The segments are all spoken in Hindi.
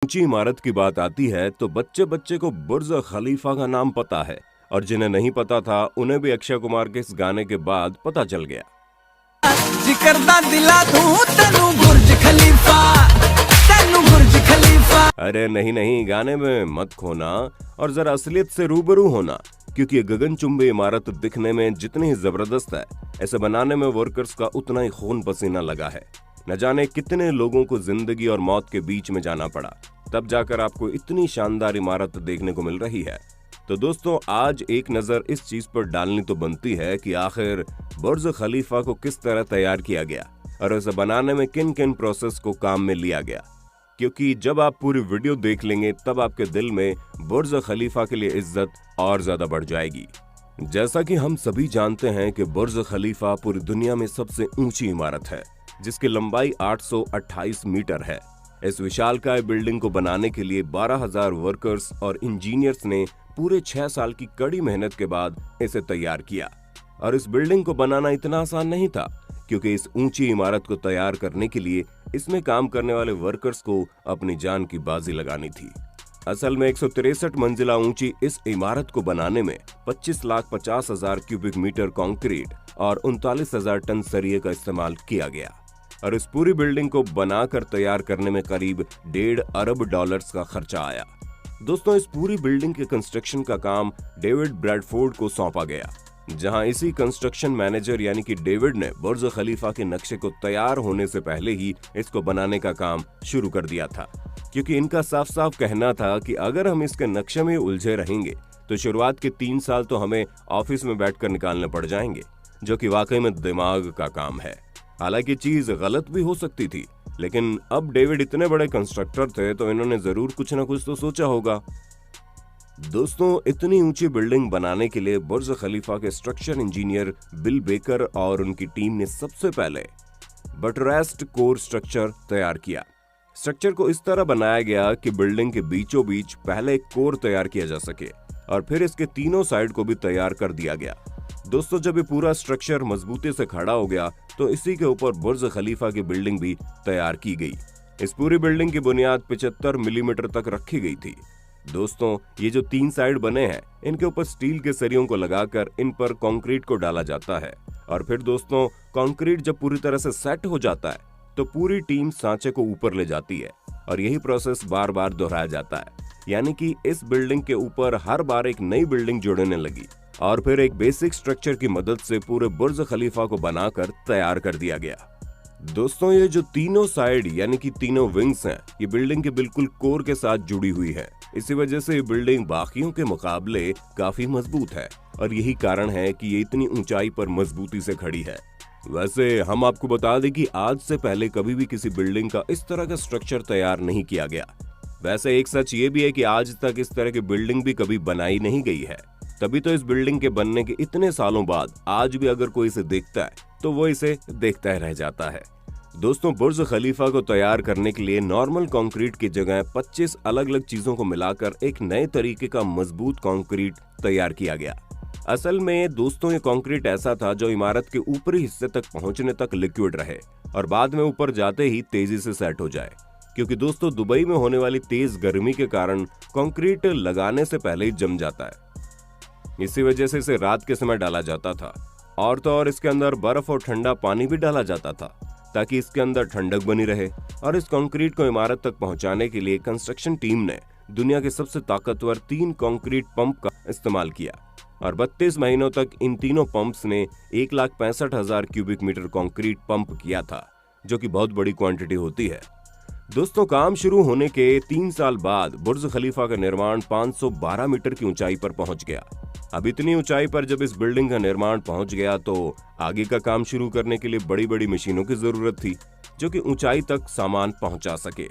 ऊंची इमारत की बात आती है तो बच्चे बच्चे को बुर्ज खलीफा का नाम पता है, और जिन्हें नहीं पता था उन्हें भी अक्षय कुमार के इस गाने के बाद पता चल गया। अरे नहीं, गाने में मत खोना और जरा असलियत से रूबरू होना, क्योंकि ये गगनचुंबी इमारत दिखने में जितनी ही जबरदस्त है, ऐसे बनाने में वर्कर्स का उतना ही खून पसीना लगा है। न जाने कितने लोगों को जिंदगी और मौत के बीच में जाना पड़ा, तब जाकर आपको इतनी शानदार इमारत देखने को मिल रही है। तो दोस्तों, आज एक नजर इस चीज पर डालनी तो बनती है कि आखिर बुर्ज खलीफा को किस तरह तैयार किया गया और इसे बनाने में किन किन प्रोसेस को काम में लिया गया, क्योंकि जब आप पूरी वीडियो देख लेंगे तब आपके दिल में बुर्ज खलीफा के लिए इज्जत और ज्यादा बढ़ जाएगी। जैसा कि हम सभी जानते हैं कि बुर्ज खलीफा पूरी दुनिया में सबसे ऊंची इमारत है, जिसकी लंबाई 828 मीटर है। इस विशालकाय बिल्डिंग को बनाने के लिए 12,000 वर्कर्स और इंजीनियर्स ने पूरे 6 साल की कड़ी मेहनत के बाद इसे तैयार किया। और इस बिल्डिंग को बनाना इतना आसान नहीं था, क्योंकि इस ऊंची इमारत को तैयार करने के लिए इसमें काम करने वाले वर्कर्स को अपनी जान की बाजी लगानी थी। असल में 163 मंजिला ऊंची इस इमारत को बनाने में 25,50,000 क्यूबिक मीटर कंक्रीट और 39,000 टन सरिये का इस्तेमाल किया गया। और इस पूरी बिल्डिंग को बनाकर तैयार करने में करीब $1.5 अरब का खर्चा आया। दोस्तों, इस पूरी बिल्डिंग के कंस्ट्रक्शन का काम डेविड ब्रैडफोर्ड को सौंपा गया, जहां इसी कंस्ट्रक्शन मैनेजर यानी कि डेविड ने बुर्ज खलीफा के नक्शे को तैयार होने से पहले ही इसको बनाने का काम शुरू कर दिया था, क्योंकि इनका साफ साफ कहना था कि अगर हम इसके नक्शे में उलझे रहेंगे तो शुरुआत के 3 साल तो हमें ऑफिस में बैठकर निकालने पड़ जाएंगे, जो कि वाकई में दिमाग का काम है। हालांकि चीज गलत भी हो सकती थी, लेकिन अब डेविड इतने बड़े कंस्ट्रक्टर थे तो इन्होंने जरूर कुछ ना कुछ तो सोचा होगा। दोस्तों, इतनी ऊंची बिल्डिंग बनाने के लिए बुर्ज खलीफा के स्ट्रक्चर इंजीनियर बिल बेकर और उनकी टीम ने सबसे पहले बटरेस्ड कोर स्ट्रक्चर तैयार किया। स्ट्रक्चर को इस तरह बनाया गया कि बिल्डिंग के बीचों बीच पहले एक कोर तैयार किया जा सके और फिर इसके तीनों साइड को भी तैयार कर दिया गया। दोस्तों, जब ये पूरा स्ट्रक्चर मजबूती से खड़ा हो गया तो इसी के ऊपर बुर्ज खलीफा की बिल्डिंग भी तैयार की गई। इस पूरी बिल्डिंग की बुनियाद 75 मिलीमीटर तक रखी गई थी। दोस्तों, ये जो 3 साइड बने हैं, इनके ऊपर स्टील के सरियों को लगाकर इन पर कंक्रीट को डाला जाता है। और फिर दोस्तों, कंक्रीट जब पूरी तरह से सेट हो जाता है तो पूरी टीम सांचे को ऊपर ले जाती है और यही प्रोसेस बार बार दोहराया जाता है। यानी कि इस बिल्डिंग के ऊपर हर बार एक नई बिल्डिंग जुड़ने लगी और फिर एक बेसिक स्ट्रक्चर की मदद से पूरे बुर्ज खलीफा को बनाकर तैयार कर दिया गया। दोस्तों, ये जो तीनों साइड यानी कि तीनों विंग्स हैं, ये बिल्डिंग के बिल्कुल कोर के साथ जुड़ी हुई है। इसी वजह से ये बिल्डिंग बाकियों के मुकाबले काफी मजबूत है और यही कारण है कि ये इतनी ऊंचाई पर मजबूती से खड़ी है। वैसे हम आपको बता दें कि आज से पहले कभी भी किसी बिल्डिंग का इस तरह का स्ट्रक्चर तैयार नहीं किया गया। वैसे एक सच ये भी है कि आज तक इस तरह की बिल्डिंग भी कभी बनाई नहीं गई है। तभी तो इस बिल्डिंग के बनने के इतने सालों बाद आज भी अगर कोई इसे देखता है तो वो इसे देखता ही रह जाता है। दोस्तों, बुर्ज खलीफा को तैयार करने के लिए नॉर्मल कंक्रीट की जगह 25 अलग अलग चीजों को मिलाकर एक नए तरीके का मजबूत कंक्रीट तैयार किया गया। असल में दोस्तों, ये कंक्रीट ऐसा था जो इमारत के ऊपरी हिस्से तक पहुंचने तक लिक्विड रहे और बाद में ऊपर जाते ही तेजी से सेट हो जाए, क्योंकि दोस्तों दुबई में होने वाली तेज गर्मी के कारण कंक्रीट लगाने से पहले ही जम जाता है। इसी वजह से इसे रात के समय डाला जाता था और तो और इसके अंदर बर्फ और ठंडा पानी भी डाला जाता था ताकि इसके अंदर ठंडक बनी रहे। और इस कंक्रीट को इमारत तक पहुंचाने के लिए कंस्ट्रक्शन टीम ने दुनिया के सबसे ताकतवर 3 कंक्रीट पंप का इस्तेमाल किया और 32 महीनों तक इन तीनों पंप्स ने 1,65,000 क्यूबिक मीटर कंक्रीट पंप किया था, जो कि बहुत बड़ी क्वांटिटी होती है। दोस्तों, काम शुरू होने के 3 साल बाद बुर्ज खलीफा का निर्माण 512 मीटर की ऊंचाई पर पहुंच गया। अब इतनी ऊंचाई पर जब इस बिल्डिंग का निर्माण पहुंच गया तो आगे का काम शुरू करने के लिए बड़ी बड़ी मशीनों की जरूरत थी, जो कि ऊंचाई तक सामान पहुंचा सके।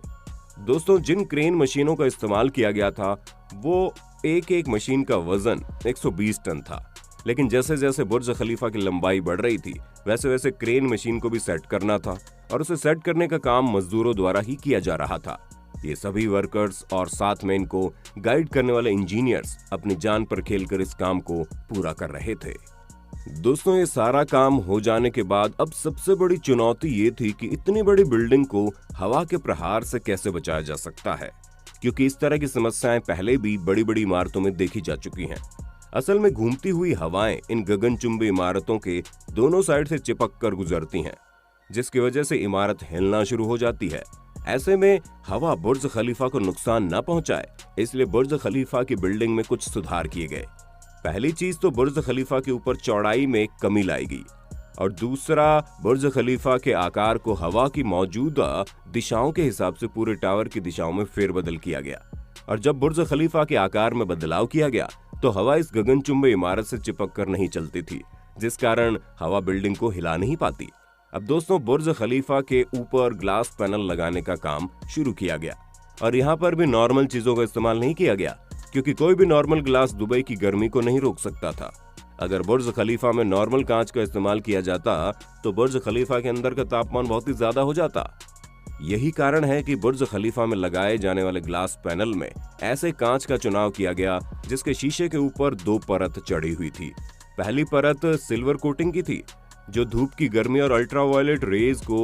दोस्तों, जिन क्रेन मशीनों का इस्तेमाल किया गया था वो एक एक मशीन का वजन 120 टन था, लेकिन जैसे जैसे बुर्ज खलीफा की लंबाई बढ़ रही थी वैसे वैसे क्रेन मशीन को भी सेट करना था और उसे सेट करने का काम मजदूरों द्वारा ही किया जा रहा था। ये सभी वर्कर्स और साथ में इनको गाइड करने वाले इंजीनियर्स अपनी जान पर खेलकर इस काम को पूरा कर रहे थे। दोस्तों, ये सारा काम हो जाने के बाद अब सबसे बड़ी चुनौती ये थी कि इतनी बड़ी बिल्डिंग को हवा के प्रहार से कैसे बचाया जा सकता है, क्योंकि इस तरह की समस्याएं पहले भी बड़ी बड़ी इमारतों में देखी जा चुकी हैं। असल में घूमती हुई हवाएं इन गगनचुंबी इमारतों के दोनों साइड से चिपक कर गुजरती हैं, जिसकी वजह से इमारत हिलना शुरू हो जाती है। ऐसे में हवा बुर्ज खलीफा को नुकसान न पहुंचाए, इसलिए बुर्ज खलीफा की बिल्डिंग में कुछ सुधार किए गए। पहली चीज तो बुर्ज खलीफा के ऊपर चौड़ाई में कमी लाई गई और दूसरा बुर्ज खलीफा के आकार को हवा की मौजूदा दिशाओं के हिसाब से पूरे टावर की दिशाओं में फेरबदल किया गया। और जब बुर्ज खलीफा के आकार में बदलाव किया गया तो हवा इस गगनचुंबी इमारत से चिपक कर नहीं चलती थी, जिस कारण हवा बिल्डिंग को हिला नहीं पाती। अब दोस्तों, बुर्ज खलीफा के ऊपर ग्लास पैनल लगाने का काम शुरू किया गया और यहाँ पर भी नॉर्मल चीजों का इस्तेमाल नहीं किया गया, क्योंकि कोई भी नॉर्मल ग्लास दुबई की गर्मी को नहीं रोक सकता था। अगर बुर्ज खलीफा में नॉर्मल कांच का इस्तेमाल किया जाता तो बुर्ज खलीफा के अंदर का तापमान बहुत ही ज्यादा हो जाता। यही कारण है कि बुर्ज खलीफा में लगाए जाने वाले ग्लास पैनल में ऐसे कांच का चुनाव किया गया जिसके शीशे के ऊपर 2 परत चढ़ी हुई थी। पहली परत सिल्वर कोटिंग की थी, जो धूप की गर्मी और अल्ट्रावायलेट रेज को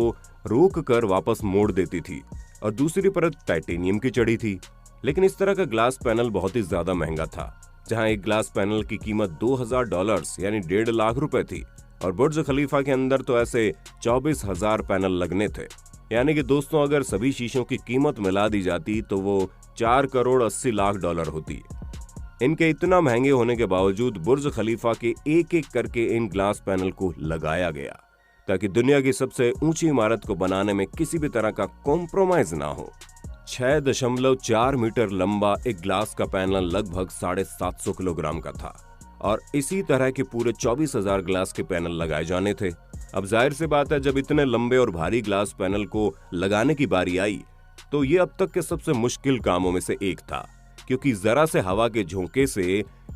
रोक कर वापस मोड़ देती थी, और दूसरी परत टाइटेनियम की चढ़ी थी। लेकिन इस तरह का ग्लास पैनल बहुत ही ज्यादा महंगा था, जहां एक ग्लास पैनल की कीमत $2000 यानी 1.5 लाख रुपए थी, और बुर्ज खलीफा के अंदर तो ऐसे 24,000 पैनल लगने थे। यानी कि दोस्तों, अगर सभी शीशों की कीमत मिला दी जाती तो वो $4,80,00,000 होती। इनके इतना महंगे होने के बावजूद बुर्ज खलीफा के एक एक करके इन ग्लास पैनल को लगाया गया, ताकि दुनिया की सबसे ऊंची इमारत को बनाने में किसी भी तरह का कॉम्प्रोमाइज ना हो। 6.4 मीटर लंबा एक ग्लास का पैनल लगभग 750 किलोग्राम का था, और इसी तरह के पूरे 24,000 ग्लास के पैनल लगाए जाने थे। अब जाहिर सी बात है, जब इतने लंबे और भारी ग्लास पैनल को लगाने की बारी आई तो ये अब तक के सबसे मुश्किल कामों में से एक था, क्योंकि जरा से हवा के झोंके से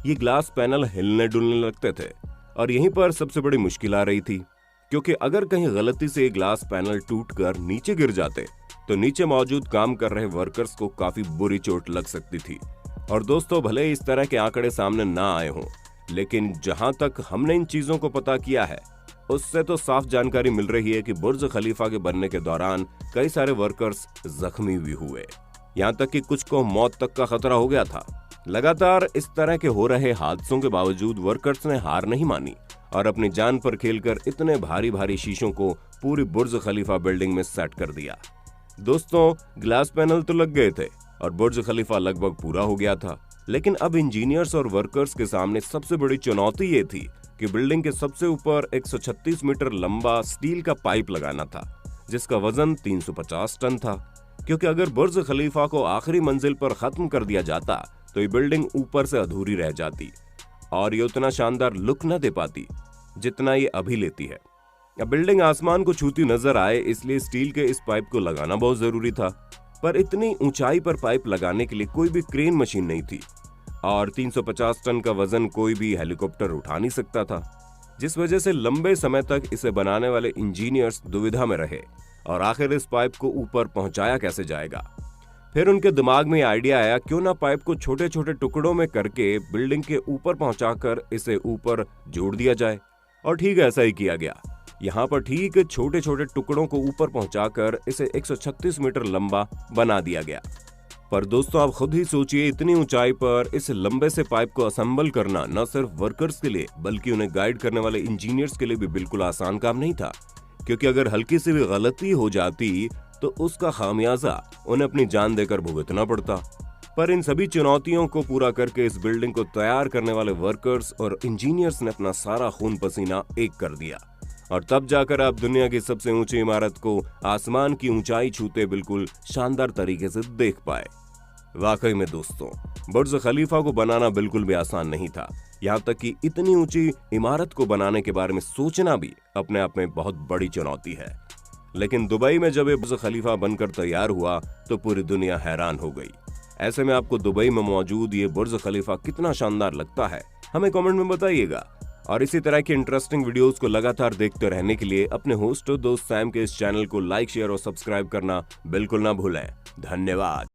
ये ग्लास पैनल हिलने डुलने लगते थे। और यहीं पर सबसे बड़ी मुश्किल आ रही थी, क्योंकि अगर कहीं गलती से ग्लास पैनल टूटकर नीचे गिर जाते तो नीचे मौजूद काम कर रहे वर्कर्स को काफी बुरी चोट लग सकती थी। और दोस्तों, भले ही इस तरह के आंकड़े सामने ना आए हों, लेकिन जहां तक हमने इन चीजों को पता किया है उससे तो साफ जानकारी मिल रही है कि बुर्ज खलीफा के बनने के दौरान कई सारे वर्कर्स जख्मी भी हुए, यहाँ तक कि कुछ को मौत तक का खतरा हो गया था। लगातार इस तरह के हो रहे हादसों के बावजूद वर्कर्स ने हार नहीं मानी और अपनी जान पर खेलकर इतने भारी भारी शीशों को पूरी बुर्ज खलीफा बिल्डिंग में सेट कर दिया। दोस्तों, ग्लास पैनल तो लग गए थे और बुर्ज खलीफा लगभग पूरा हो गया था, लेकिन अब इंजीनियर्स और वर्कर्स के सामने सबसे बड़ी चुनौती ये थी कि बिल्डिंग के सबसे ऊपर 136 मीटर लंबा स्टील का पाइप लगाना था, जिसका वजन 350 टन था। क्योंकि अगर बुर्ज खलीफा को आखिरी मंजिल पर खत्म कर दिया जाता तो ये बिल्डिंग ऊपर से अधूरी रह जाती और ये उतना शानदार लुक न दे पाती जितना ये अभी लेती है। अब बिल्डिंग आसमान को छूती नजर आए, इसलिए स्टील के इस पाइप को लगाना बहुत जरूरी था। पर इतनी ऊंचाई पर पाइप लगाने के लिए कोई भी क्रेन मशीन नहीं थी और 350 टन का वजन कोई भी हेलीकॉप्टर उठा नहीं सकता था, जिस वजह से लंबे समय तक इसे बनाने वाले इंजीनियर्स दुविधा में रहे और आखिर इस पाइप को ऊपर पहुंचाया कैसे जाएगा। फिर उनके दिमाग में आइडिया आया, क्यों ना पाइप को छोटे छोटे टुकड़ों में करके बिल्डिंग के ऊपर पहुंचाकर इसे ऊपर जोड़ दिया जाए। और ठीक ऐसा ही किया गया। यहाँ पर ठीक छोटे छोटे टुकड़ों को ऊपर पहुंचाकर इसे 136 मीटर लंबा बना दिया गया। पर दोस्तों, आप खुद ही सोचिए, इतनी ऊंचाई पर इस लंबे से पाइप को असेंबल करना न सिर्फ वर्कर्स के लिए बल्कि उन्हें गाइड करने वाले इंजीनियर्स के लिए भी बिल्कुल आसान काम नहीं था, क्योंकि अगर हल्की सी भी गलती हो जाती तो उसका खामियाजा उन्हें अपनी जान देकर भुगतना पड़ता। पर इन सभी चुनौतियों को पूरा करके इस बिल्डिंग को तैयार करने वाले वर्कर्स और इंजीनियर्स ने अपना सारा खून पसीना एक कर दिया और तब जाकर आप दुनिया की सबसे ऊंची इमारत को आसमान की ऊंचाई छूते बिल्कुल शानदार तरीके से देख पाए। वाकई में दोस्तों, बुर्ज खलीफा को बनाना बिल्कुल भी आसान नहीं था। यहाँ तक कि इतनी ऊंची इमारत को बनाने के बारे में सोचना भी अपने आप में बहुत बड़ी चुनौती है। लेकिन दुबई में जब ये बुर्ज खलीफा बनकर तैयार हुआ तो पूरी दुनिया हैरान हो गई। ऐसे में आपको दुबई में मौजूद ये बुर्ज खलीफा कितना शानदार लगता है, हमें कमेंट में बताइएगा। और इसी तरह की इंटरेस्टिंग वीडियोस को लगातार देखते रहने के लिए अपने होस्ट और दोस्त सैम के इस चैनल को लाइक, शेयर और सब्सक्राइब करना बिल्कुल ना भूलें। धन्यवाद।